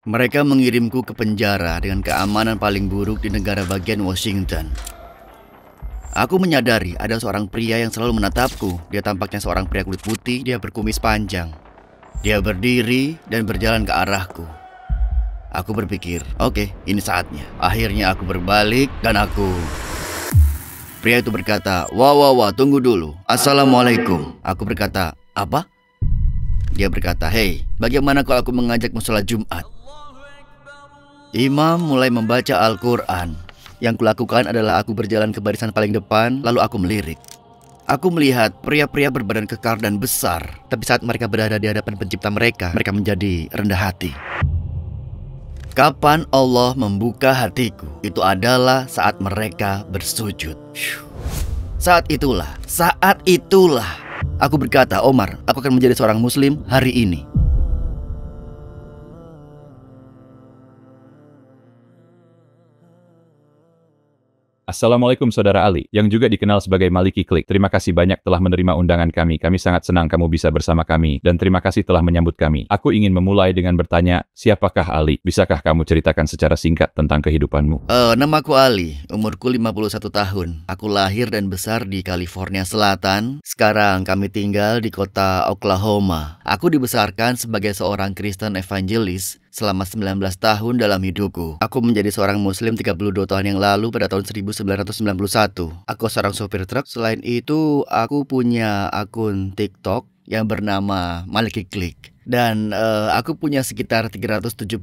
Mereka mengirimku ke penjara dengan keamanan paling buruk di negara bagian Washington. Aku menyadari ada seorang pria yang selalu menatapku. Dia tampaknya seorang pria kulit putih, dia berkumis panjang. Dia berdiri dan berjalan ke arahku. Aku berpikir, oke, ini saatnya. Akhirnya aku berbalik dan Pria itu berkata, wah, tunggu dulu. Assalamualaikum. Aku berkata, apa? Dia berkata, hei, bagaimana kalau aku mengajakmu sholat Jumat? Imam mulai membaca Al-Quran. Yang kulakukan adalah aku berjalan ke barisan paling depan, lalu aku melirik. Aku melihat pria-pria berbadan kekar dan besar, tapi saat mereka berada di hadapan pencipta mereka menjadi rendah hati. Kapan Allah membuka hatiku? Itu adalah saat mereka bersujud. Saat itulah aku berkata, Omar, aku akan menjadi seorang muslim hari ini. Assalamualaikum Saudara Ali, yang juga dikenal sebagai Maliki Klik. Terima kasih banyak telah menerima undangan kami. Kami sangat senang kamu bisa bersama kami, dan terima kasih telah menyambut kami. Aku ingin memulai dengan bertanya, siapakah Ali? Bisakah kamu ceritakan secara singkat tentang kehidupanmu? Namaku Ali, umurku 51 tahun. Aku lahir dan besar di California Selatan. Sekarang kami tinggal di kota Oklahoma. Aku dibesarkan sebagai seorang Kristen evangelis selama 19 tahun dalam hidupku. Aku menjadi seorang muslim 32 tahun yang lalu pada tahun 1991. Aku seorang sopir truk. Selain itu, aku punya akun TikTok yang bernama Maliki Klik. Dan aku punya sekitar 372.000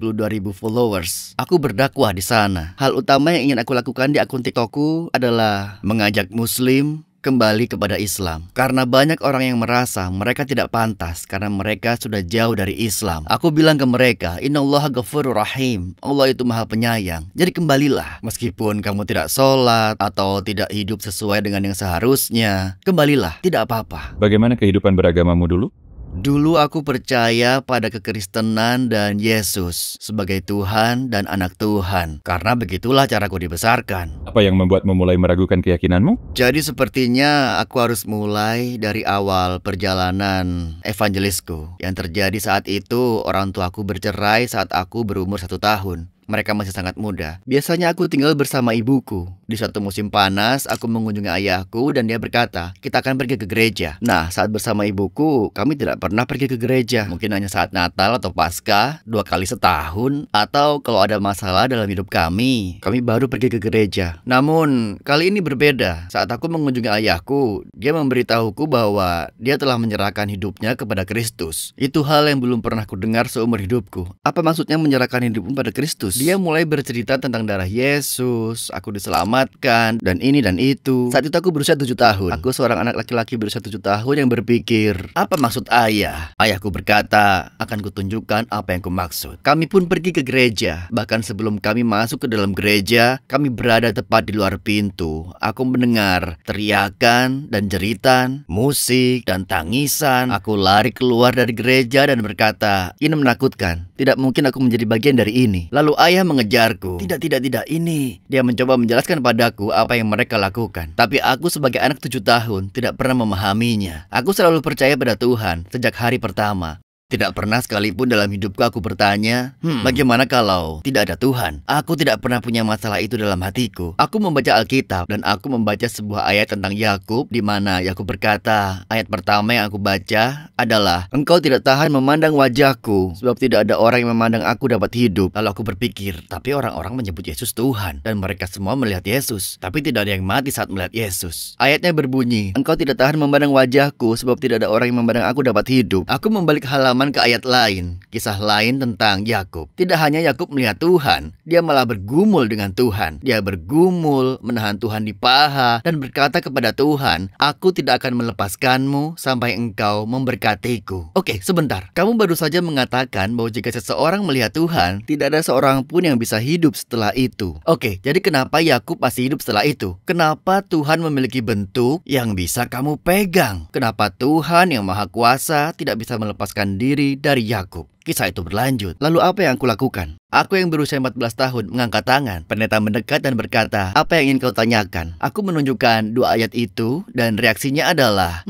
followers. Aku berdakwah di sana. Hal utama yang ingin aku lakukan di akun TikTokku adalah mengajak muslim kembali kepada Islam. Karena banyak orang yang merasa mereka tidak pantas karena mereka sudah jauh dari Islam. Aku bilang ke mereka, Innallaha ghafurur rahim. Allah itu maha penyayang. Jadi kembalilah. Meskipun kamu tidak sholat atau tidak hidup sesuai dengan yang seharusnya, kembalilah, tidak apa-apa. Bagaimana kehidupan beragamamu dulu? Dulu aku percaya pada kekristenan dan Yesus sebagai Tuhan dan anak Tuhan. Karena begitulah caraku dibesarkan. Apa yang membuatmu mulai meragukan keyakinanmu? Jadi sepertinya aku harus mulai dari awal perjalanan evangelisku. Yang terjadi saat itu, orang tuaku bercerai saat aku berumur 1 tahun. Mereka masih sangat muda. Biasanya aku tinggal bersama ibuku. Di suatu musim panas, aku mengunjungi ayahku dan dia berkata, kita akan pergi ke gereja. Nah, saat bersama ibuku, kami tidak pernah pergi ke gereja. Mungkin hanya saat Natal atau Paskah, 2 kali setahun. Atau kalau ada masalah dalam hidup kami baru pergi ke gereja. Namun, kali ini berbeda. Saat aku mengunjungi ayahku, dia memberitahuku bahwa dia telah menyerahkan hidupnya kepada Kristus. Itu hal yang belum pernah kudengar seumur hidupku. Apa maksudnya menyerahkan hidupmu pada Kristus? Dia mulai bercerita tentang darah Yesus, aku diselamatkan, dan ini dan itu. Saat itu aku berusia 7 tahun. Aku seorang anak laki-laki berusia 7 tahun yang berpikir, apa maksud ayah? Ayahku berkata, akan kutunjukkan apa yang kumaksud. Kami pun pergi ke gereja. Bahkan sebelum kami masuk ke dalam gereja, kami berada tepat di luar pintu. Aku mendengar teriakan dan jeritan, musik dan tangisan. Aku lari keluar dari gereja dan berkata, ini menakutkan. Tidak mungkin aku menjadi bagian dari ini. Lalu ayah mengejarku. Tidak, ini. Dia mencoba menjelaskan padaku apa yang mereka lakukan. Tapi aku sebagai anak 7 tahun tidak pernah memahaminya. Aku selalu percaya pada Tuhan sejak hari pertama. Tidak pernah sekalipun dalam hidupku aku bertanya, bagaimana kalau tidak ada Tuhan? Aku tidak pernah punya masalah itu dalam hatiku. Aku membaca Alkitab dan aku membaca sebuah ayat tentang Yakub di mana Yakub berkata, ayat pertama yang aku baca adalah, engkau tidak tahan memandang wajahku, sebab tidak ada orang yang memandang aku dapat hidup. Lalu aku berpikir, tapi orang-orang menyebut Yesus Tuhan dan mereka semua melihat Yesus, tapi tidak ada yang mati saat melihat Yesus. Ayatnya berbunyi, engkau tidak tahan memandang wajahku, sebab tidak ada orang yang memandang aku dapat hidup. Aku membalik halaman ke ayat lain, kisah lain tentang Yakub. Tidak hanya Yakub melihat Tuhan, dia malah bergumul dengan Tuhan. Dia bergumul, menahan Tuhan di paha, dan berkata kepada Tuhan, aku tidak akan melepaskanmu sampai engkau memberkatiku. Oke, sebentar. Kamu baru saja mengatakan bahwa jika seseorang melihat Tuhan, tidak ada seorang pun yang bisa hidup setelah itu. Oke, jadi kenapa Yakub masih hidup setelah itu? Kenapa Tuhan memiliki bentuk yang bisa kamu pegang? Kenapa Tuhan yang Maha Kuasa tidak bisa melepaskan diri dari Yakub? Kisah itu berlanjut. Lalu apa yang aku lakukan? Aku yang berusia 14 tahun mengangkat tangan. Pendeta mendekat dan berkata, apa yang ingin kau tanyakan? Aku menunjukkan 2 ayat itu dan reaksinya adalah,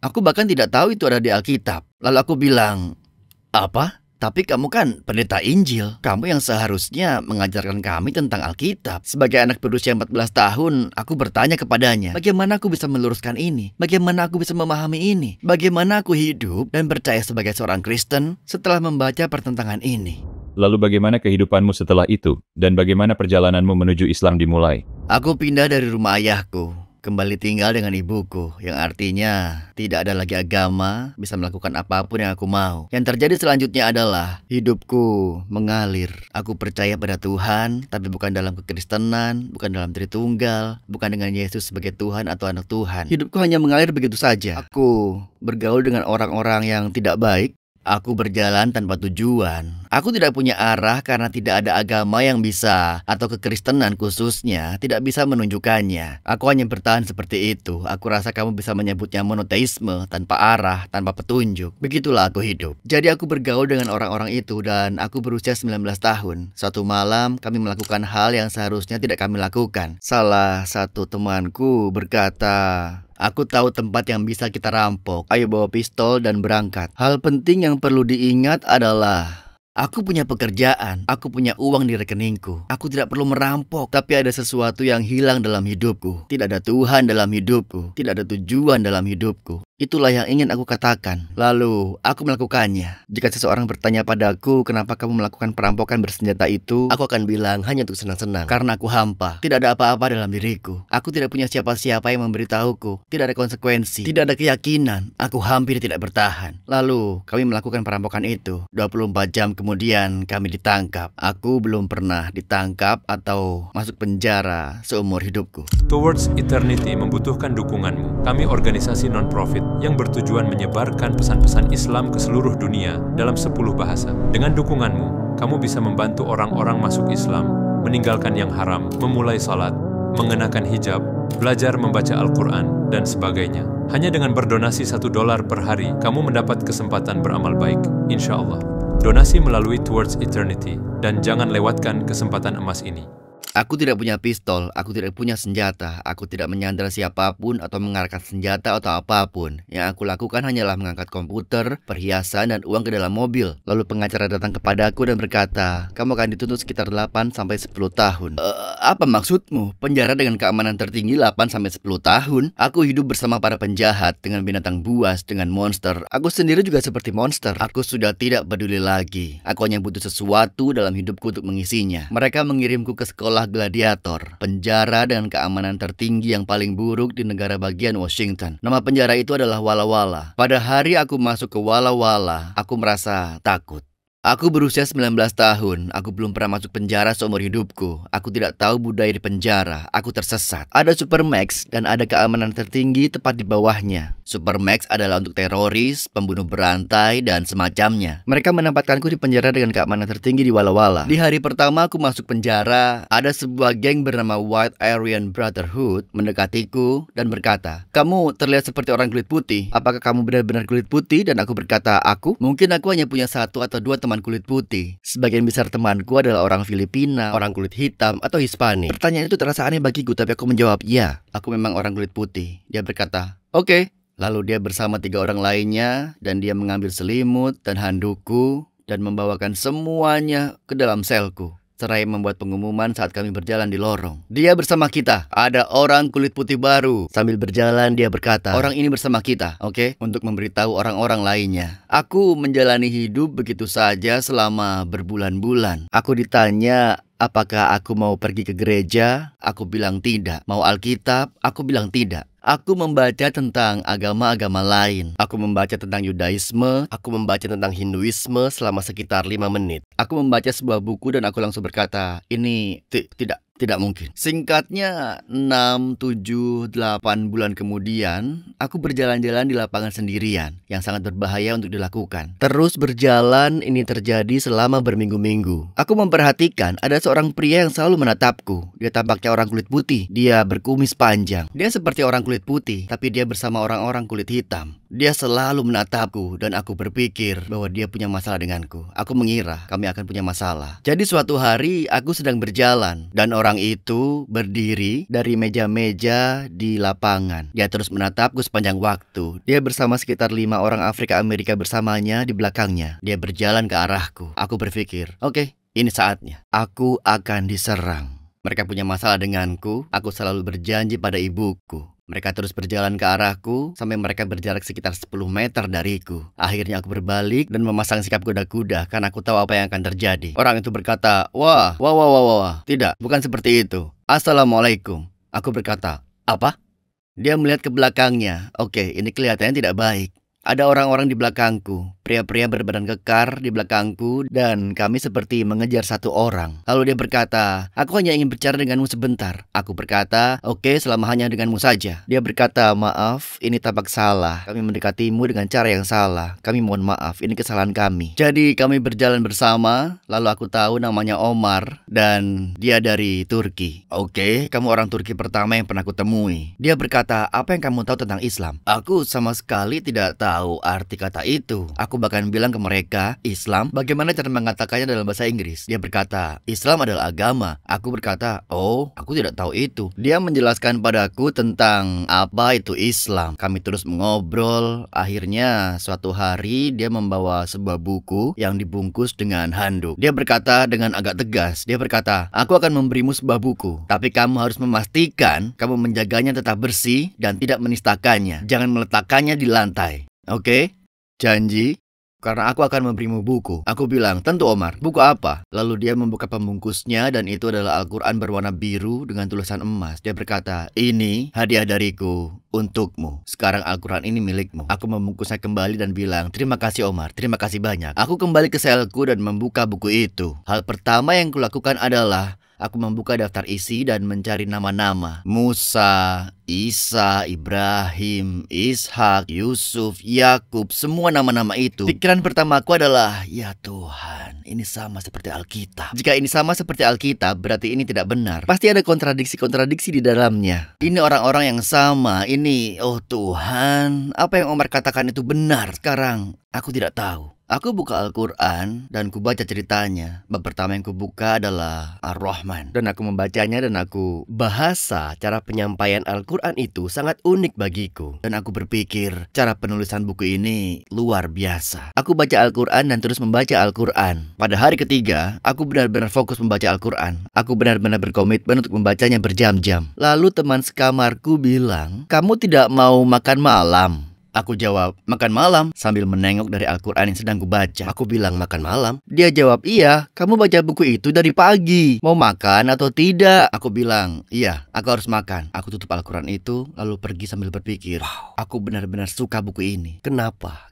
aku bahkan tidak tahu itu ada di Alkitab. Lalu aku bilang, apa? Tapi kamu kan pendeta Injil. Kamu yang seharusnya mengajarkan kami tentang Alkitab. Sebagai anak berusia 14 tahun, aku bertanya kepadanya, bagaimana aku bisa meluruskan ini? Bagaimana aku bisa memahami ini? Bagaimana aku hidup dan percaya sebagai seorang Kristen setelah membaca pertentangan ini? Lalu bagaimana kehidupanmu setelah itu? Dan bagaimana perjalananmu menuju Islam dimulai? Aku pindah dari rumah ayahku, kembali tinggal dengan ibuku, yang artinya tidak ada lagi agama, bisa melakukan apapun yang aku mau. Yang terjadi selanjutnya adalah hidupku mengalir. Aku percaya pada Tuhan, tapi bukan dalam kekristenan, bukan dalam Tritunggal, bukan dengan Yesus sebagai Tuhan atau anak Tuhan. Hidupku hanya mengalir begitu saja. Aku bergaul dengan orang-orang yang tidak baik. Aku berjalan tanpa tujuan. Aku tidak punya arah karena tidak ada agama yang bisa, atau kekristenan khususnya, tidak bisa menunjukkannya. Aku hanya bertahan seperti itu. Aku rasa kamu bisa menyebutnya monoteisme, tanpa arah, tanpa petunjuk. Begitulah aku hidup. Jadi aku bergaul dengan orang-orang itu dan aku berusia 19 tahun. Suatu malam kami melakukan hal yang seharusnya tidak kami lakukan. Salah satu temanku berkata, aku tahu tempat yang bisa kita rampok. Ayo bawa pistol dan berangkat. Hal penting yang perlu diingat adalah aku punya pekerjaan, aku punya uang di rekeningku. Aku tidak perlu merampok, tapi ada sesuatu yang hilang dalam hidupku. Tidak ada Tuhan dalam hidupku, tidak ada tujuan dalam hidupku. Itulah yang ingin aku katakan. Lalu, aku melakukannya. Jika seseorang bertanya padaku, kenapa kamu melakukan perampokan bersenjata itu? Aku akan bilang, hanya untuk senang-senang. Karena aku hampa. Tidak ada apa-apa dalam diriku. Aku tidak punya siapa-siapa yang memberitahuku. Tidak ada konsekuensi. Tidak ada keyakinan. Aku hampir tidak bertahan. Lalu, kami melakukan perampokan itu. 24 jam kemudian, kami ditangkap. Aku belum pernah ditangkap atau masuk penjara seumur hidupku. Towards Eternity membutuhkan dukunganmu. Kami organisasi non-profit yang bertujuan menyebarkan pesan-pesan Islam ke seluruh dunia dalam 10 bahasa. Dengan dukunganmu, kamu bisa membantu orang-orang masuk Islam, meninggalkan yang haram, memulai salat, mengenakan hijab, belajar membaca Al-Quran, dan sebagainya. Hanya dengan berdonasi $1 per hari, kamu mendapat kesempatan beramal baik, insya Allah. Donasi melalui Towards Eternity, dan jangan lewatkan kesempatan emas ini. Aku tidak punya pistol, aku tidak punya senjata, aku tidak menyandra siapapun atau mengarahkan senjata atau apapun. Yang aku lakukan hanyalah mengangkat komputer, perhiasan, dan uang ke dalam mobil. Lalu pengacara datang kepadaku dan berkata, kamu akan dituntut sekitar 8-10 tahun. Apa maksudmu? Penjara dengan keamanan tertinggi 8-10 tahun? Aku hidup bersama para penjahat, dengan binatang buas, dengan monster. Aku sendiri juga seperti monster. Aku sudah tidak peduli lagi. Aku hanya butuh sesuatu dalam hidupku untuk mengisinya. Mereka mengirimku ke sekolah gladiator, penjara dengan keamanan tertinggi yang paling buruk di negara bagian Washington. Nama penjara itu adalah Walla Walla. Pada hari aku masuk ke Walla Walla, aku merasa takut. Aku berusia 19 tahun, aku belum pernah masuk penjara seumur hidupku. Aku tidak tahu budaya di penjara, aku tersesat. Ada Supermax dan ada keamanan tertinggi tepat di bawahnya. Supermax adalah untuk teroris, pembunuh berantai, dan semacamnya. Mereka menempatkanku di penjara dengan keamanan tertinggi di Walla Walla. Di hari pertama aku masuk penjara, ada sebuah geng bernama White Aryan Brotherhood mendekatiku dan berkata, kamu terlihat seperti orang kulit putih. Apakah kamu benar-benar kulit putih? Dan aku berkata, aku? Mungkin aku hanya punya 1 atau 2 teman kulit putih. Sebagian besar temanku adalah orang Filipina, orang kulit hitam, atau Hispani. Pertanyaan itu terasa aneh bagiku, tapi aku menjawab, ya, aku memang orang kulit putih. Dia berkata, oke. Lalu dia bersama 3 orang lainnya, dan dia mengambil selimut dan handukku, dan membawakan semuanya ke dalam selku. Seraya membuat pengumuman saat kami berjalan di lorong. Dia bersama kita. Ada orang kulit putih baru. Sambil berjalan dia berkata, orang ini bersama kita, oke? Untuk memberitahu orang-orang lainnya. Aku menjalani hidup begitu saja selama berbulan-bulan. Aku ditanya, apakah aku mau pergi ke gereja? Aku bilang tidak. Mau Alkitab? Aku bilang tidak. Aku membaca tentang agama-agama lain. Aku membaca tentang Yudaisme. Aku membaca tentang Hinduisme selama sekitar 5 menit. Aku membaca sebuah buku dan aku langsung berkata, ini tidak mungkin. Singkatnya, 6, 7, 8 bulan kemudian, aku berjalan-jalan di lapangan sendirian, yang sangat berbahaya untuk dilakukan. Terus berjalan, ini terjadi selama berminggu-minggu. Aku memperhatikan ada seorang pria yang selalu menatapku. Dia tampaknya orang kulit putih. Dia berkumis panjang. Dia seperti orang kulit putih, tapi dia bersama orang-orang kulit hitam. Dia selalu menatapku dan aku berpikir bahwa dia punya masalah denganku. Aku mengira kami akan punya masalah. Jadi suatu hari aku sedang berjalan dan orang Orang itu berdiri dari meja-meja di lapangan. Dia terus menatapku sepanjang waktu. Dia bersama sekitar 5 orang Afrika Amerika bersamanya di belakangnya. Dia berjalan ke arahku. Aku berpikir, oke, ini saatnya. Aku akan diserang. Mereka punya masalah denganku. Aku selalu berjanji pada ibuku. Mereka terus berjalan ke arahku sampai mereka berjarak sekitar 10 meter dariku. Akhirnya aku berbalik dan memasang sikap kuda-kuda karena aku tahu apa yang akan terjadi. Orang itu berkata, wah. Tidak, bukan seperti itu. Assalamualaikum. Aku berkata, apa? Dia melihat ke belakangnya. Oke, ini kelihatannya tidak baik. Ada orang-orang di belakangku, pria-pria berbadan kekar di belakangku, dan kami seperti mengejar satu orang. Lalu dia berkata, aku hanya ingin bicara denganmu sebentar. Aku berkata, oke, selama hanya denganmu saja. Dia berkata, maaf, ini tampak salah. Kami mendekatimu dengan cara yang salah. Kami mohon maaf, ini kesalahan kami. Jadi kami berjalan bersama, lalu aku tahu namanya Omar, dan dia dari Turki. Oke, kamu orang Turki pertama yang pernah kutemui. Dia berkata, apa yang kamu tahu tentang Islam? Aku sama sekali tidak tahu arti kata itu. Aku bahkan bilang ke mereka, Islam, bagaimana cara mengatakannya dalam bahasa Inggris? Dia berkata, Islam adalah agama. Aku berkata, oh, aku tidak tahu itu. Dia menjelaskan padaku tentang apa itu Islam. Kami terus mengobrol. Akhirnya suatu hari dia membawa sebuah buku yang dibungkus dengan handuk. Dia berkata dengan agak tegas, dia berkata, aku akan memberimu sebuah buku, tapi kamu harus memastikan kamu menjaganya tetap bersih dan tidak menistakannya. Jangan meletakkannya di lantai. Oke, janji? Karena aku akan memberimu buku. Aku bilang, tentu Omar, buku apa? Lalu dia membuka pembungkusnya dan itu adalah Al-Quran berwarna biru dengan tulisan emas. Dia berkata, ini hadiah dariku untukmu. Sekarang Al-Quran ini milikmu. Aku membungkusnya kembali dan bilang, terima kasih Omar, terima kasih banyak. Aku kembali ke selku dan membuka buku itu. Hal pertama yang kulakukan adalah aku membuka daftar isi dan mencari nama-nama. Musa, Isa, Ibrahim, Ishak, Yusuf, Yakub, semua nama-nama itu. Pikiran pertamaku adalah, ya Tuhan, ini sama seperti Alkitab. Jika ini sama seperti Alkitab, berarti ini tidak benar. Pasti ada kontradiksi-kontradiksi di dalamnya. Ini orang-orang yang sama. Ini, oh Tuhan, apa yang Omar katakan itu benar. Sekarang, aku tidak tahu. Aku buka Al-Quran dan kubaca ceritanya. Bab pertama yang kubuka adalah Ar-Rahman. Dan aku membacanya dan aku bahasa cara penyampaian Al-Quran itu sangat unik bagiku. Dan aku berpikir cara penulisan buku ini luar biasa. Aku baca Al-Quran dan terus membaca Al-Quran. Pada hari ketiga, aku benar-benar fokus membaca Al-Quran. Aku benar-benar berkomitmen untuk membacanya berjam-jam. Lalu teman sekamarku bilang, kamu tidak mau makan malam? Aku jawab, makan malam, sambil menengok dari Al-Quran yang sedang kubaca. Aku bilang, makan malam? Dia jawab, iya, kamu baca buku itu dari pagi. Mau makan atau tidak? Aku bilang, iya, aku harus makan. Aku tutup Al-Quran itu, lalu pergi sambil berpikir, wow, aku benar-benar suka buku ini. Kenapa?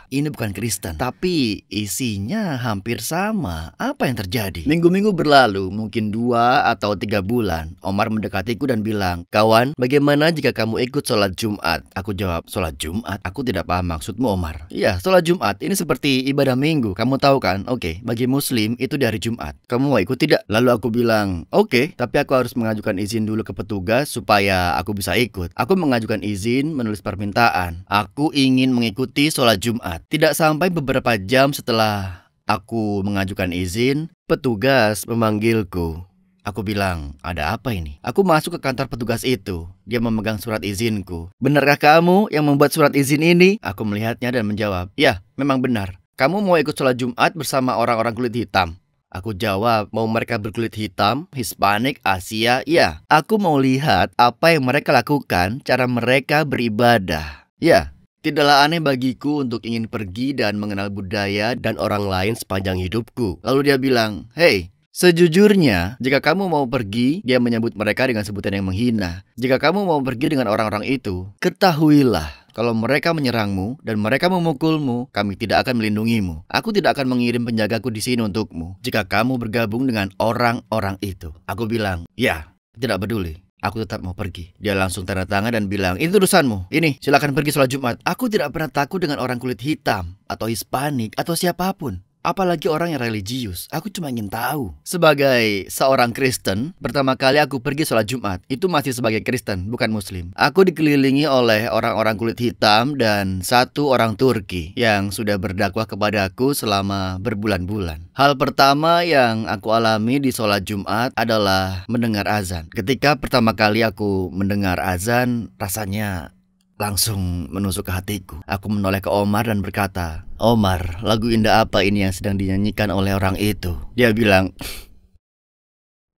Ini bukan Kristen, tapi isinya hampir sama. Apa yang terjadi? Minggu-minggu berlalu, mungkin 2 atau 3 bulan. Omar mendekatiku dan bilang, kawan, bagaimana jika kamu ikut sholat Jumat? Aku jawab, sholat Jumat? Aku tidak paham maksudmu Omar. Iya, sholat Jumat ini seperti ibadah minggu. Kamu tahu kan? Oke, bagi muslim itu di hari Jumat. Kamu mau ikut tidak? Lalu aku bilang, oke, tapi aku harus mengajukan izin dulu ke petugas supaya aku bisa ikut. Aku mengajukan izin, menulis permintaan. Aku ingin mengikuti sholat Jumat. Tidak sampai beberapa jam setelah aku mengajukan izin, petugas memanggilku. Aku bilang, ada apa ini? Aku masuk ke kantor petugas itu. Dia memegang surat izinku. Benarkah kamu yang membuat surat izin ini? Aku melihatnya dan menjawab, ya, memang benar. Kamu mau ikut sholat Jumat bersama orang-orang kulit hitam? Aku jawab, mau mereka berkulit hitam, Hispanik, Asia? Ya, aku mau lihat apa yang mereka lakukan, cara mereka beribadah. Ya, tidaklah aneh bagiku untuk ingin pergi dan mengenal budaya dan orang lain sepanjang hidupku. Lalu dia bilang, hei, sejujurnya, jika kamu mau pergi, dia menyebut mereka dengan sebutan yang menghina. Jika kamu mau pergi dengan orang-orang itu, ketahuilah, kalau mereka menyerangmu dan mereka memukulmu, kami tidak akan melindungimu. Aku tidak akan mengirim penjagaku di sini untukmu. Jika kamu bergabung dengan orang-orang itu. Aku bilang, ya, tidak peduli. Aku tetap mau pergi. Dia langsung tanda tangan dan bilang, ini urusanmu. Ini, silakan pergi sholat Jumat. Aku tidak pernah takut dengan orang kulit hitam, atau Hispanik, atau siapapun. Apalagi orang yang religius. Aku cuma ingin tahu. Sebagai seorang Kristen, pertama kali aku pergi sholat Jumat, itu masih sebagai Kristen, bukan Muslim. Aku dikelilingi oleh orang-orang kulit hitam dan satu orang Turki yang sudah berdakwah kepadaku selama berbulan-bulan. Hal pertama yang aku alami di sholat Jumat adalah mendengar azan. Ketika pertama kali aku mendengar azan, rasanya langsung menusuk ke hatiku. Aku menoleh ke Omar dan berkata, "Omar, lagu indah apa ini yang sedang dinyanyikan oleh orang itu?" Dia bilang,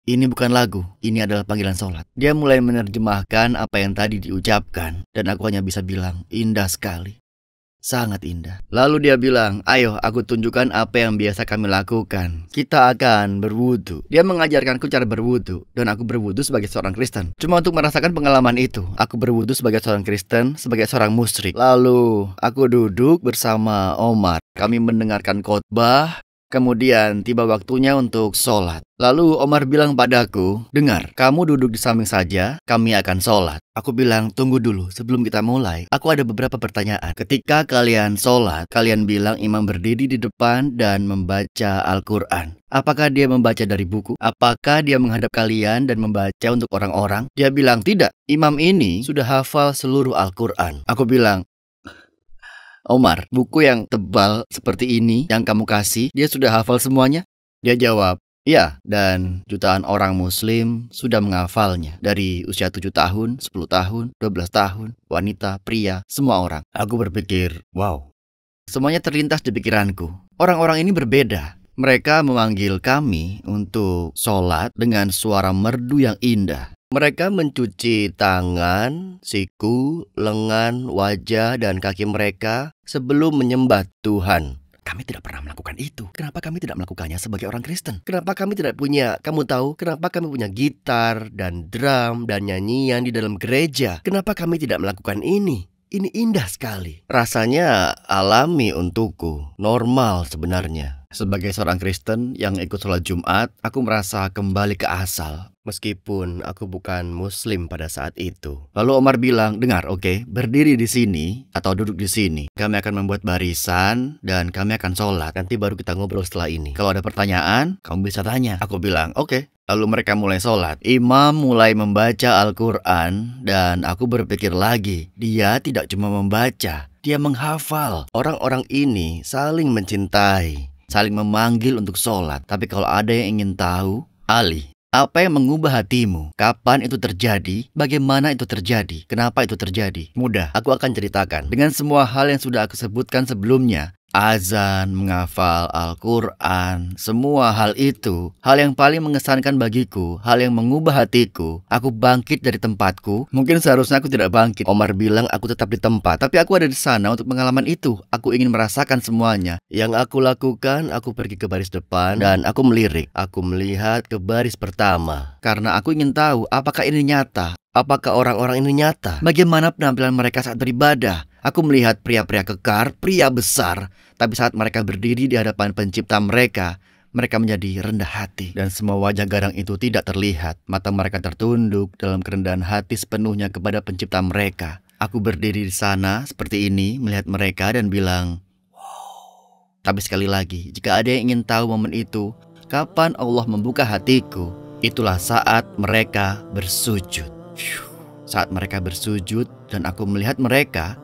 "Ini bukan lagu, ini adalah panggilan sholat." Dia mulai menerjemahkan apa yang tadi diucapkan, dan aku hanya bisa bilang, "Indah sekali. Sangat indah." Lalu dia bilang, "Ayo aku tunjukkan apa yang biasa kami lakukan. Kita akan berwudu." Dia mengajarkanku cara berwudu, dan aku berwudu sebagai seorang Kristen. Cuma untuk merasakan pengalaman itu, aku berwudu sebagai seorang Kristen, sebagai seorang musyrik. Lalu aku duduk bersama Omar. Kami mendengarkan khotbah. Kemudian tiba waktunya untuk sholat. Lalu Omar bilang padaku, "Dengar, kamu duduk di samping saja, kami akan sholat." Aku bilang, "Tunggu dulu, sebelum kita mulai, aku ada beberapa pertanyaan. Ketika kalian sholat, kalian bilang imam berdiri di depan dan membaca Al-Quran. Apakah dia membaca dari buku? Apakah dia menghadap kalian dan membaca untuk orang-orang?" Dia bilang, "Tidak, imam ini sudah hafal seluruh Al-Quran." Aku bilang, "Omar, buku yang tebal seperti ini yang kamu kasih, dia sudah hafal semuanya?" Dia jawab, "Ya, dan jutaan orang muslim sudah menghafalnya. Dari usia 7 tahun, 10 tahun, 12 tahun, wanita, pria, semua orang." Aku berpikir, wow. Semuanya terlintas di pikiranku. Orang-orang ini berbeda. Mereka memanggil kami untuk sholat dengan suara merdu yang indah. Mereka mencuci tangan, siku, lengan, wajah, dan kaki mereka sebelum menyembah Tuhan. Kami tidak pernah melakukan itu. Kenapa kami tidak melakukannya sebagai orang Kristen? Kenapa kami tidak punya, kamu tahu, kenapa kami punya gitar dan drum dan nyanyian di dalam gereja? Kenapa kami tidak melakukan ini? Ini indah sekali. Rasanya alami untukku, normal sebenarnya. Sebagai seorang Kristen yang ikut sholat Jumat, aku merasa kembali ke asal. Meskipun aku bukan Muslim pada saat itu. Lalu Omar bilang, "Dengar, oke, berdiri di sini atau duduk di sini. Kami akan membuat barisan dan kami akan sholat. Nanti baru kita ngobrol setelah ini. Kalau ada pertanyaan, kamu bisa tanya." Aku bilang, "Oke." Lalu mereka mulai sholat. Imam mulai membaca Al-Quran dan aku berpikir lagi, dia tidak cuma membaca, dia menghafal. Orang-orang ini saling mencintai, saling memanggil untuk sholat. Tapi kalau ada yang ingin tahu, Ali, apa yang mengubah hatimu? Kapan itu terjadi? Bagaimana itu terjadi? Kenapa itu terjadi? Mudah, aku akan ceritakan. Dengan semua hal yang sudah aku sebutkan sebelumnya, azan, menghafal Al-Quran, semua hal itu, hal yang paling mengesankan bagiku, hal yang mengubah hatiku. Aku bangkit dari tempatku. Mungkin seharusnya aku tidak bangkit. Omar bilang aku tetap di tempat, tapi aku ada di sana untuk pengalaman itu. Aku ingin merasakan semuanya. Yang aku lakukan, aku pergi ke baris depan dan aku melirik. Aku melihat ke baris pertama karena aku ingin tahu apakah ini nyata. Apakah orang-orang ini nyata? Bagaimana penampilan mereka saat beribadah? Aku melihat pria-pria kekar, pria besar, tapi saat mereka berdiri di hadapan pencipta mereka, mereka menjadi rendah hati. Dan semua wajah garang itu tidak terlihat. Mata mereka tertunduk dalam kerendahan hati sepenuhnya kepada pencipta mereka. Aku berdiri di sana seperti ini, melihat mereka dan bilang, wow. Tapi sekali lagi, jika ada yang ingin tahu momen itu, kapan Allah membuka hatiku, itulah saat mereka bersujud. Saat mereka bersujud dan aku melihat mereka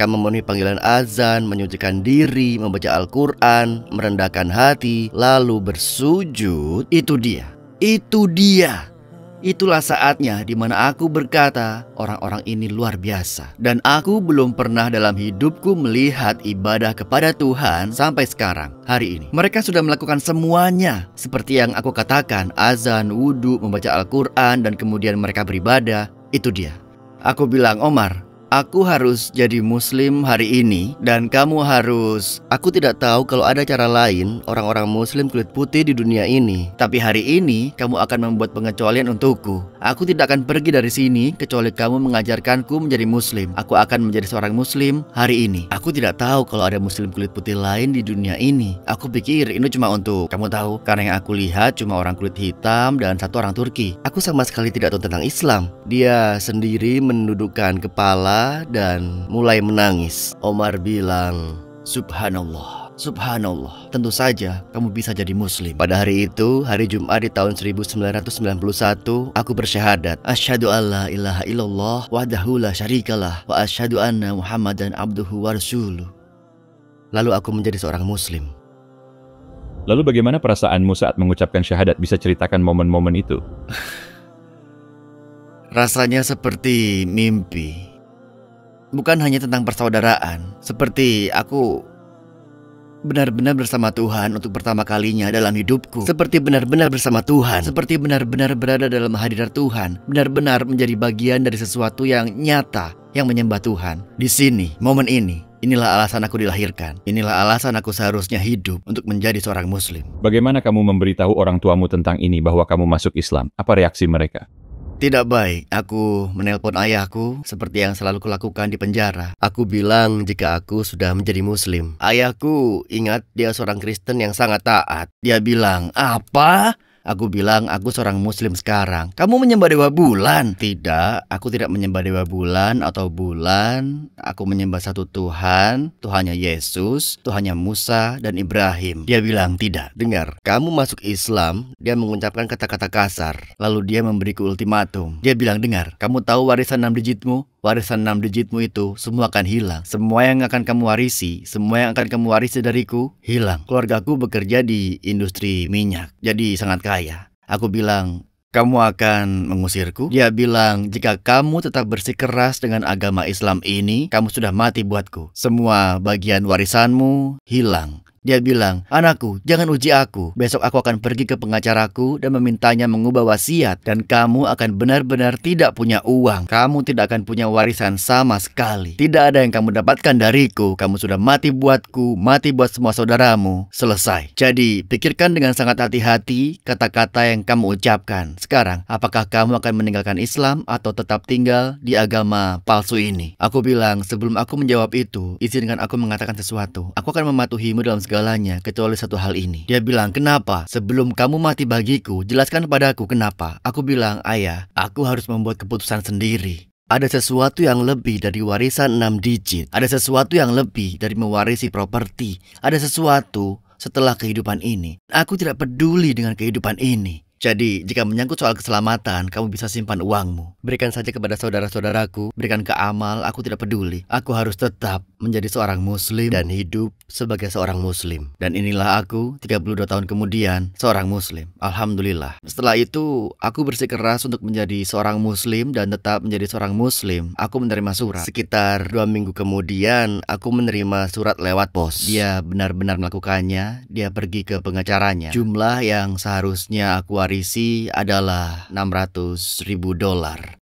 memenuhi panggilan azan, menyucikan diri, membaca Al-Quran, merendahkan hati, lalu bersujud. Itu dia. Itulah saatnya di mana aku berkata, orang-orang ini luar biasa. Dan aku belum pernah dalam hidupku melihat ibadah kepada Tuhan sampai sekarang, hari ini. Mereka sudah melakukan semuanya. Seperti yang aku katakan, azan, wudhu, membaca Al-Quran, dan kemudian mereka beribadah. Itu dia. Aku bilang, "Omar, aku harus jadi Muslim hari ini dan kamu harus..." Aku tidak tahu kalau ada cara lain orang-orang Muslim kulit putih di dunia ini. Tapi hari ini kamu akan membuat pengecualian untukku. Aku tidak akan pergi dari sini kecuali kamu mengajarkanku menjadi Muslim. Aku akan menjadi seorang Muslim hari ini. Aku tidak tahu kalau ada Muslim kulit putih lain di dunia ini. Aku pikir ini cuma untuk kamu tahu, karena yang aku lihat cuma orang kulit hitam dan satu orang Turki. Aku sama sekali tidak tahu tentang Islam. Dia sendiri menundukkan kepala dan mulai menangis. Omar bilang, "Subhanallah, Subhanallah, tentu saja kamu bisa jadi muslim. Pada hari itu, hari Jumat di tahun 1991, aku bersyahadat, asyhadu alla ilaha illallah wahdahu la syarikalah wa asyhadu anna Muhammadan abduhu wa rasuluh. Lalu aku menjadi seorang muslim. Lalu bagaimana perasaanmu saat mengucapkan syahadat? Bisa ceritakan momen-momen itu? Rasanya seperti mimpi. Bukan hanya tentang persaudaraan, seperti aku benar-benar bersama Tuhan untuk pertama kalinya dalam hidupku. Seperti benar-benar bersama Tuhan. Seperti benar-benar berada dalam hadirat Tuhan. Benar-benar menjadi bagian dari sesuatu yang nyata, yang menyembah Tuhan. Di sini, momen ini, inilah alasan aku dilahirkan. Inilah alasan aku seharusnya hidup untuk menjadi seorang muslim. Bagaimana kamu memberitahu orang tuamu tentang ini bahwa kamu masuk Islam? Apa reaksi mereka? Tidak baik, aku menelpon ayahku seperti yang selalu kulakukan di penjara. Aku bilang jika aku sudah menjadi muslim. Ayahku ingat dia seorang Kristen yang sangat taat. Dia bilang, apa? Aku bilang, aku seorang muslim sekarang. Kamu menyembah dewa bulan? Tidak, aku tidak menyembah dewa bulan atau bulan. Aku menyembah satu Tuhan, Tuhannya Yesus, Tuhannya Musa dan Ibrahim. Dia bilang, tidak. Dengar, kamu masuk Islam, dia mengucapkan kata-kata kasar. Lalu dia memberiku ultimatum. Dia bilang, dengar, kamu tahu warisan 6 digitmu? Warisan 6 digitmu itu semua akan hilang. Semua yang akan kamu warisi, semua yang akan kamu warisi dariku, hilang. Keluargaku bekerja di industri minyak, jadi sangat kaya. Aku bilang, kamu akan mengusirku? Dia bilang, jika kamu tetap bersikeras dengan agama Islam ini, kamu sudah mati buatku. Semua bagian warisanmu hilang. Dia bilang, anakku, jangan uji aku. Besok aku akan pergi ke pengacaraku dan memintanya mengubah wasiat. Dan kamu akan benar-benar tidak punya uang. Kamu tidak akan punya warisan sama sekali. Tidak ada yang kamu dapatkan dariku. Kamu sudah mati buatku, mati buat semua saudaramu. Selesai. Jadi, pikirkan dengan sangat hati-hati kata-kata yang kamu ucapkan. Sekarang, apakah kamu akan meninggalkan Islam atau tetap tinggal di agama palsu ini? Aku bilang, sebelum aku menjawab itu, izinkan aku mengatakan sesuatu. Aku akan mematuhimu dalam segalanya kecuali satu hal ini. Dia bilang, kenapa? Sebelum kamu mati bagiku, jelaskan padaku kenapa. Aku bilang, ayah, aku harus membuat keputusan sendiri. Ada sesuatu yang lebih dari warisan 6 digit. Ada sesuatu yang lebih dari mewarisi properti. Ada sesuatu setelah kehidupan ini. Aku tidak peduli dengan kehidupan ini. Jadi, jika menyangkut soal keselamatan, kamu bisa simpan uangmu. Berikan saja kepada saudara-saudaraku, berikan ke amal, aku tidak peduli. Aku harus tetap menjadi seorang muslim dan hidup sebagai seorang muslim. Dan inilah aku, 32 tahun kemudian, seorang muslim. Alhamdulillah. Setelah itu, aku bersikeras untuk menjadi seorang muslim dan tetap menjadi seorang muslim. Aku menerima surat. Sekitar 2 minggu kemudian, aku menerima surat lewat pos. Dia benar-benar melakukannya, dia pergi ke pengacaranya. Jumlah yang seharusnya aku warisi adalah $600.000.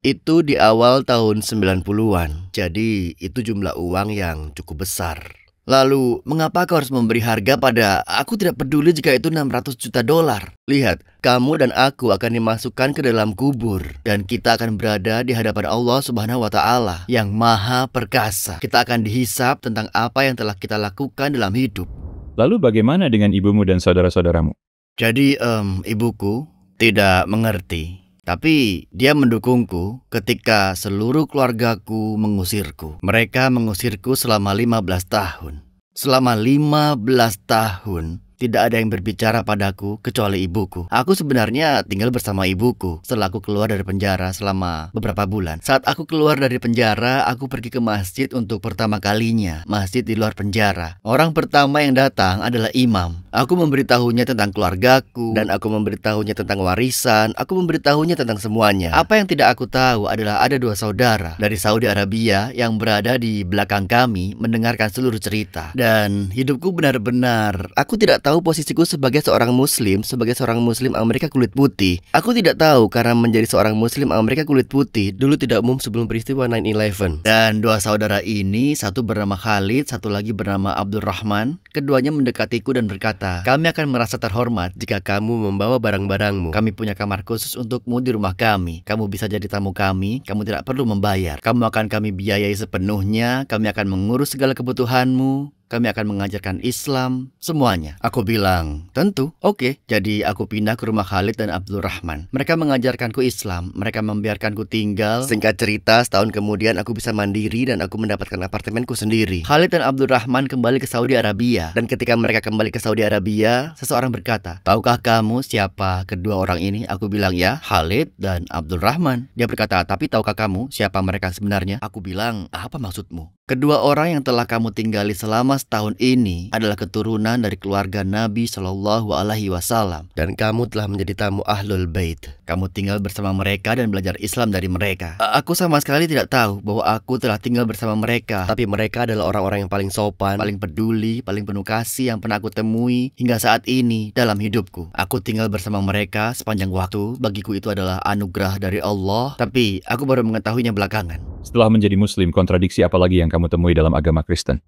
Itu di awal tahun 90-an. Jadi itu jumlah uang yang cukup besar. Lalu, mengapa kau harus memberi harga pada aku tidak peduli jika itu $600 juta? Lihat, kamu dan aku akan dimasukkan ke dalam kubur. Dan kita akan berada di hadapan Allah Subhanahu wa Ta'ala yang maha perkasa. Kita akan dihisap tentang apa yang telah kita lakukan dalam hidup. Lalu bagaimana dengan ibumu dan saudara-saudaramu? Jadi, ibuku tidak mengerti. Tapi dia mendukungku ketika seluruh keluargaku mengusirku. Mereka mengusirku selama 15 tahun. Selama 15 tahun. Tidak ada yang berbicara padaku kecuali ibuku. Aku sebenarnya tinggal bersama ibuku setelah aku keluar dari penjara selama beberapa bulan. Saat aku keluar dari penjara, aku pergi ke masjid untuk pertama kalinya. Masjid di luar penjara. Orang pertama yang datang adalah imam. Aku memberitahunya tentang keluargaku, dan aku memberitahunya tentang warisan. Aku memberitahunya tentang semuanya. Apa yang tidak aku tahu adalah ada 2 saudara dari Saudi Arabia yang berada di belakang kami mendengarkan seluruh cerita. Dan hidupku benar-benar, aku tidak tahu posisiku sebagai seorang muslim Amerika kulit putih. Aku tidak tahu karena menjadi seorang muslim Amerika kulit putih dulu tidak umum sebelum peristiwa 9/11. Dan 2 saudara ini, satu bernama Khalid, satu lagi bernama Abdurrahman. Keduanya mendekatiku dan berkata, kami akan merasa terhormat jika kamu membawa barang-barangmu. Kami punya kamar khusus untukmu di rumah kami. Kamu bisa jadi tamu kami, kamu tidak perlu membayar. Kamu akan kami biayai sepenuhnya, kami akan mengurus segala kebutuhanmu. Kami akan mengajarkan Islam, semuanya. Aku bilang, tentu, oke. Jadi aku pindah ke rumah Khalid dan Abdurrahman. Mereka mengajarkanku Islam, mereka membiarkanku tinggal. Singkat cerita, setahun kemudian aku bisa mandiri dan aku mendapatkan apartemenku sendiri. Khalid dan Abdurrahman kembali ke Saudi Arabia. Dan ketika mereka kembali ke Saudi Arabia, seseorang berkata, tahukah kamu siapa kedua orang ini? Aku bilang, ya, Khalid dan Abdurrahman. Dia berkata, tapi tahukah kamu siapa mereka sebenarnya? Aku bilang, apa maksudmu? Kedua orang yang telah kamu tinggali selama setahun ini adalah keturunan dari keluarga Nabi Shallallahu Alaihi Wasallam, dan kamu telah menjadi tamu Ahlul Bait. Kamu tinggal bersama mereka dan belajar Islam dari mereka. Aku sama sekali tidak tahu bahwa aku telah tinggal bersama mereka, tapi mereka adalah orang-orang yang paling sopan, paling peduli, paling penuh kasih yang pernah aku temui hingga saat ini dalam hidupku. Aku tinggal bersama mereka sepanjang waktu. Bagiku itu adalah anugerah dari Allah, tapi aku baru mengetahuinya belakangan. Setelah menjadi Muslim, kontradiksi apa lagi yang kamu temui dalam agama Kristen?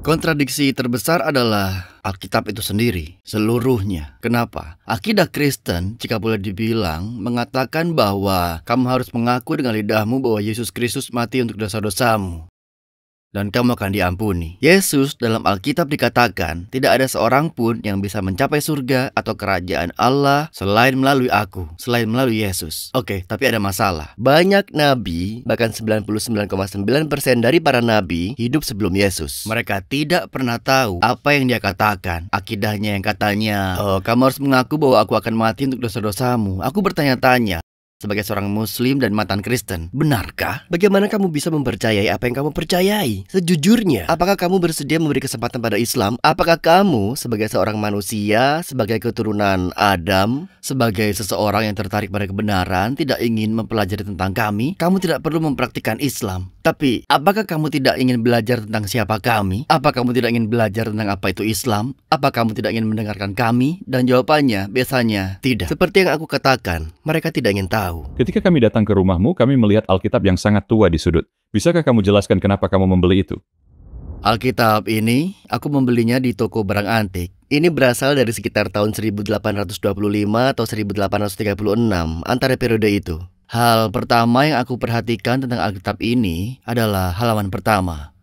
Kontradiksi terbesar adalah Alkitab itu sendiri, seluruhnya. Kenapa? Akidah Kristen, jika boleh dibilang, mengatakan bahwa kamu harus mengaku dengan lidahmu bahwa Yesus Kristus mati untuk dosa-dosamu, dan kamu akan diampuni. Yesus dalam Alkitab dikatakan, tidak ada seorang pun yang bisa mencapai surga atau kerajaan Allah selain melalui aku, selain melalui Yesus. Oke, tapi ada masalah. Banyak nabi, bahkan 99,9% dari para nabi hidup sebelum Yesus. Mereka tidak pernah tahu apa yang dia katakan. Akidahnya yang katanya, kamu harus mengaku bahwa aku akan mati untuk dosa-dosamu. Aku bertanya-tanya, sebagai seorang Muslim dan mantan Kristen, benarkah? Bagaimana kamu bisa mempercayai apa yang kamu percayai? Sejujurnya, apakah kamu bersedia memberi kesempatan pada Islam? Apakah kamu sebagai seorang manusia, sebagai keturunan Adam, sebagai seseorang yang tertarik pada kebenaran, tidak ingin mempelajari tentang kami? Kamu tidak perlu mempraktikkan Islam. Tapi, apakah kamu tidak ingin belajar tentang siapa kami? Apa kamu tidak ingin belajar tentang apa itu Islam? Apa kamu tidak ingin mendengarkan kami? Dan jawabannya biasanya tidak. Seperti yang aku katakan, mereka tidak ingin tahu. Ketika kami datang ke rumahmu, kami melihat Alkitab yang sangat tua di sudut. Bisakah kamu jelaskan kenapa kamu membeli itu? Alkitab ini, aku membelinya di toko barang antik. Ini berasal dari sekitar tahun 1825 atau 1836, antara periode itu. Hal pertama yang aku perhatikan tentang Alkitab ini adalah halaman pertama.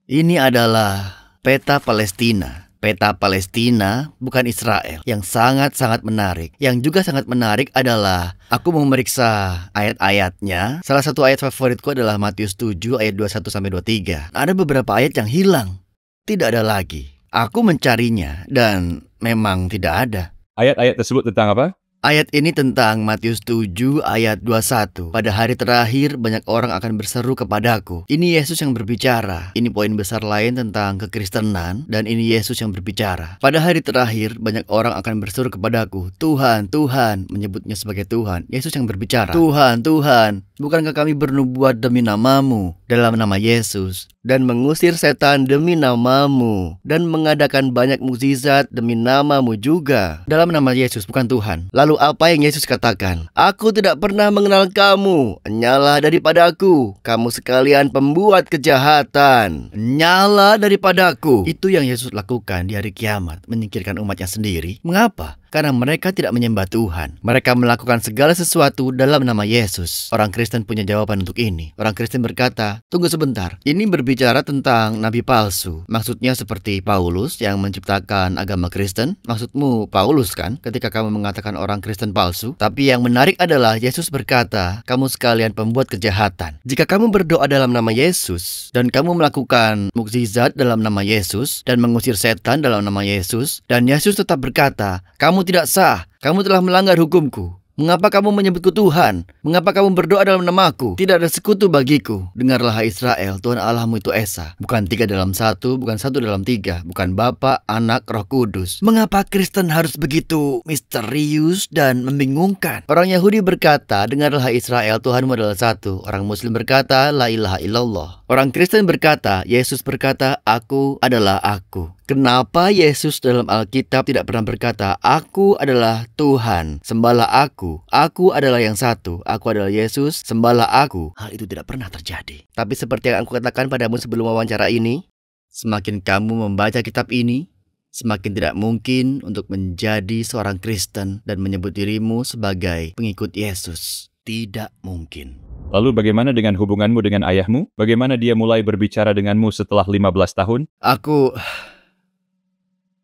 Ini adalah peta Palestina. Peta Palestina, bukan Israel, yang sangat-sangat menarik. Yang juga sangat menarik adalah aku memeriksa ayat-ayatnya. Salah satu ayat favoritku adalah Matius 7 ayat 21-23. Ada beberapa ayat yang hilang, tidak ada lagi. Aku mencarinya dan memang tidak ada. Ayat-ayat tersebut tentang apa? Ayat ini tentang Matius 7 ayat 21. Pada hari terakhir banyak orang akan berseru kepadaku. Ini Yesus yang berbicara. Ini poin besar lain tentang kekristenan, dan ini Yesus yang berbicara. Pada hari terakhir banyak orang akan berseru kepadaku. Tuhan, Tuhan, menyebutnya sebagai Tuhan. Yesus yang berbicara. Tuhan, Tuhan, bukankah kami bernubuat demi namamu, dalam nama Yesus, dan mengusir setan demi namamu, dan mengadakan banyak mukjizat demi namamu juga, dalam nama Yesus, bukan Tuhan. Lalu apa yang Yesus katakan? Aku tidak pernah mengenal kamu. Nyala daripadaku, kamu sekalian pembuat kejahatan. Nyala daripadaku. Itu yang Yesus lakukan di hari kiamat, menyingkirkan umatnya sendiri. Mengapa? Karena mereka tidak menyembah Tuhan. Mereka melakukan segala sesuatu dalam nama Yesus. Orang Kristen punya jawaban untuk ini. Orang Kristen berkata, tunggu sebentar, ini berbicara tentang nabi palsu. Maksudnya seperti Paulus yang menciptakan agama Kristen. Maksudmu Paulus kan ketika kamu mengatakan orang Kristen palsu? Tapi yang menarik adalah Yesus berkata, kamu sekalian pembuat kejahatan. Jika kamu berdoa dalam nama Yesus, dan kamu melakukan mukjizat dalam nama Yesus, dan mengusir setan dalam nama Yesus, dan Yesus tetap berkata, kamu tidak sah, kamu telah melanggar hukumku. Mengapa kamu menyebutku Tuhan? Mengapa kamu berdoa dalam namaku? Tidak ada sekutu bagiku. Dengarlah hai Israel, Tuhan Allahmu itu Esa. Bukan 3 dalam 1, bukan 1 dalam 3. Bukan Bapa, Anak, Roh Kudus. Mengapa Kristen harus begitu misterius dan membingungkan? Orang Yahudi berkata, dengarlah hai Israel, Tuhanmu adalah satu. Orang Muslim berkata, la ilaha illallah. Orang Kristen berkata, Yesus berkata, aku adalah aku. Kenapa Yesus dalam Alkitab tidak pernah berkata, aku adalah Tuhan, sembahlah aku adalah yang satu, aku adalah Yesus, sembahlah aku. Hal itu tidak pernah terjadi. Tapi seperti yang aku katakan padamu sebelum wawancara ini, semakin kamu membaca kitab ini, semakin tidak mungkin untuk menjadi seorang Kristen dan menyebut dirimu sebagai pengikut Yesus. Tidak mungkin. Lalu bagaimana dengan hubunganmu dengan ayahmu? Bagaimana dia mulai berbicara denganmu setelah 15 tahun?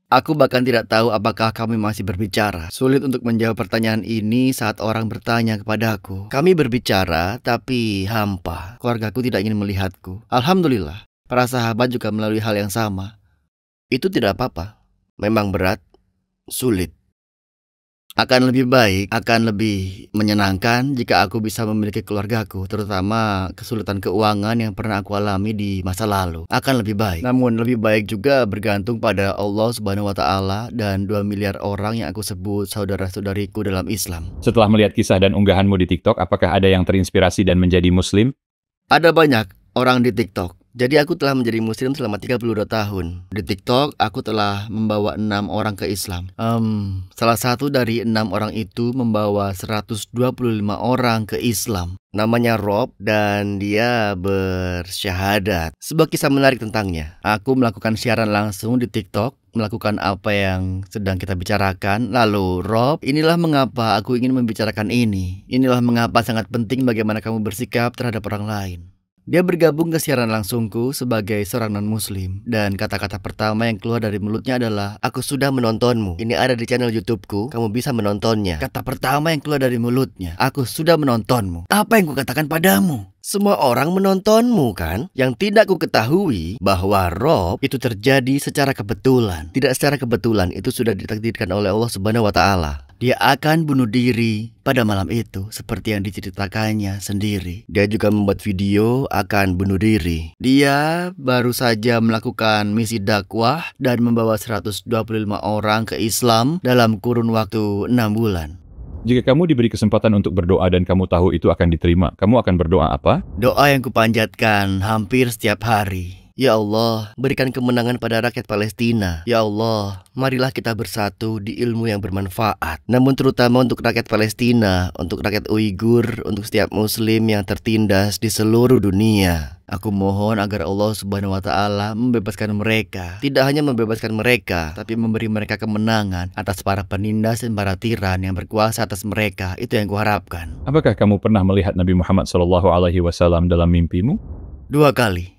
Aku bahkan tidak tahu apakah kami masih berbicara. Sulit untuk menjawab pertanyaan ini saat orang bertanya kepadaku. Kami berbicara, tapi hampa. Keluargaku tidak ingin melihatku. Alhamdulillah, para sahabat juga melalui hal yang sama. Itu tidak apa-apa. Memang berat, sulit. Akan lebih baik, akan lebih menyenangkan jika aku bisa memiliki keluargaku, terutama kesulitan keuangan yang pernah aku alami di masa lalu. Akan lebih baik. Namun lebih baik juga bergantung pada Allah Subhanahu wa Ta'ala dan 2 miliar orang yang aku sebut saudara-saudariku dalam Islam. Setelah melihat kisah dan unggahanmu di TikTok, apakah ada yang terinspirasi dan menjadi Muslim? Ada banyak orang di TikTok. Jadi aku telah menjadi muslim selama 32 tahun. Di TikTok aku telah membawa 6 orang ke Islam. Salah satu dari 6 orang itu membawa 125 orang ke Islam. Namanya Rob dan dia bersyahadat. Sebuah kisah menarik tentangnya. Aku melakukan siaran langsung di TikTok, melakukan apa yang sedang kita bicarakan. Lalu, Rob, inilah mengapa aku ingin membicarakan ini. Inilah mengapa sangat penting bagaimana kamu bersikap terhadap orang lain. Dia bergabung ke siaran langsungku sebagai seorang non-muslim. Dan kata-kata pertama yang keluar dari mulutnya adalah, "Aku sudah menontonmu. Ini ada di channel YouTubeku, kamu bisa menontonnya." Kata pertama yang keluar dari mulutnya, "Aku sudah menontonmu." Apa yang kukatakan padamu? Semua orang menontonmu kan? Yang tidak ku ketahui bahwa Rob itu terjadi secara kebetulan. Tidak secara kebetulan, itu sudah ditakdirkan oleh Allah Subhanahu wa Ta'ala. Dia akan bunuh diri pada malam itu seperti yang diceritakannya sendiri. Dia juga membuat video akan bunuh diri. Dia baru saja melakukan misi dakwah dan membawa 125 orang ke Islam dalam kurun waktu 6 bulan. Jika kamu diberi kesempatan untuk berdoa dan kamu tahu itu akan diterima, kamu akan berdoa apa? Doa yang kupanjatkan hampir setiap hari. Ya Allah, berikan kemenangan pada rakyat Palestina. Ya Allah, marilah kita bersatu di ilmu yang bermanfaat. Namun terutama untuk rakyat Palestina, untuk rakyat Uighur, untuk setiap muslim yang tertindas di seluruh dunia. Aku mohon agar Allah Subhanahu wa Ta'ala membebaskan mereka. Tidak hanya membebaskan mereka, tapi memberi mereka kemenangan atas para penindas dan para tiran yang berkuasa atas mereka. Itu yang kuharapkan. Apakah kamu pernah melihat Nabi Muhammad SAW dalam mimpimu? 2 kali.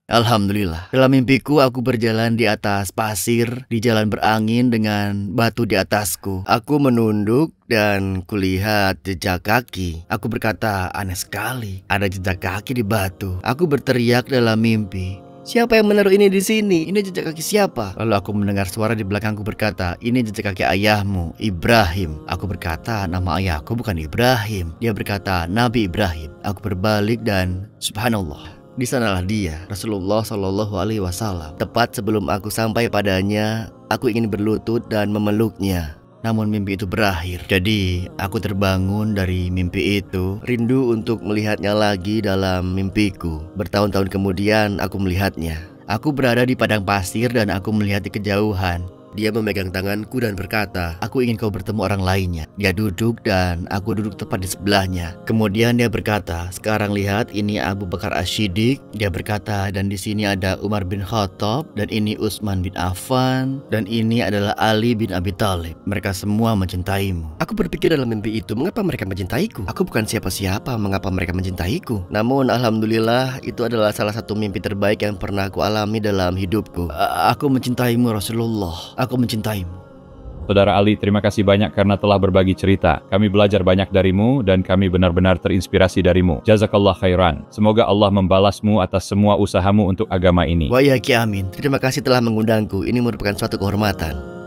Alhamdulillah. Dalam mimpiku aku berjalan di atas pasir, di jalan berangin dengan batu di atasku. Aku menunduk dan kulihat jejak kaki. Aku berkata, aneh sekali, ada jejak kaki di batu. Aku berteriak dalam mimpi, siapa yang menaruh ini di sini? Ini jejak kaki siapa? Lalu aku mendengar suara di belakangku berkata, ini jejak kaki ayahmu, Ibrahim. Aku berkata, nama ayahku bukan Ibrahim. Dia berkata, Nabi Ibrahim. Aku berbalik dan subhanallah, di sanalah dia, Rasulullah Shallallahu Alaihi Wasallam. Tepat sebelum aku sampai padanya, aku ingin berlutut dan memeluknya. Namun mimpi itu berakhir. Jadi aku terbangun dari mimpi itu, rindu untuk melihatnya lagi dalam mimpiku. Bertahun-tahun kemudian aku melihatnya. Aku berada di padang pasir dan aku melihat di kejauhan. Dia memegang tanganku dan berkata, aku ingin kau bertemu orang lainnya. Dia duduk dan aku duduk tepat di sebelahnya. Kemudian dia berkata, sekarang lihat ini Abu Bakar As-Siddiq. Dia berkata, dan di sini ada Umar bin Khattab, dan ini Utsman bin Affan, dan ini adalah Ali bin Abi Thalib. Mereka semua mencintaimu. Aku berpikir dalam mimpi itu, mengapa mereka mencintaiku? Aku bukan siapa-siapa, mengapa mereka mencintaiku? Namun alhamdulillah itu adalah salah satu mimpi terbaik yang pernah aku alami dalam hidupku. Aku mencintaimu Rasulullah. Aku mencintaimu. Saudara Ali, terima kasih banyak karena telah berbagi cerita. Kami belajar banyak darimu dan kami benar-benar terinspirasi darimu. Jazakallah khairan. Semoga Allah membalasmu atas semua usahamu untuk agama ini. Wa ya ki amin. Terima kasih telah mengundangku. Ini merupakan suatu kehormatan.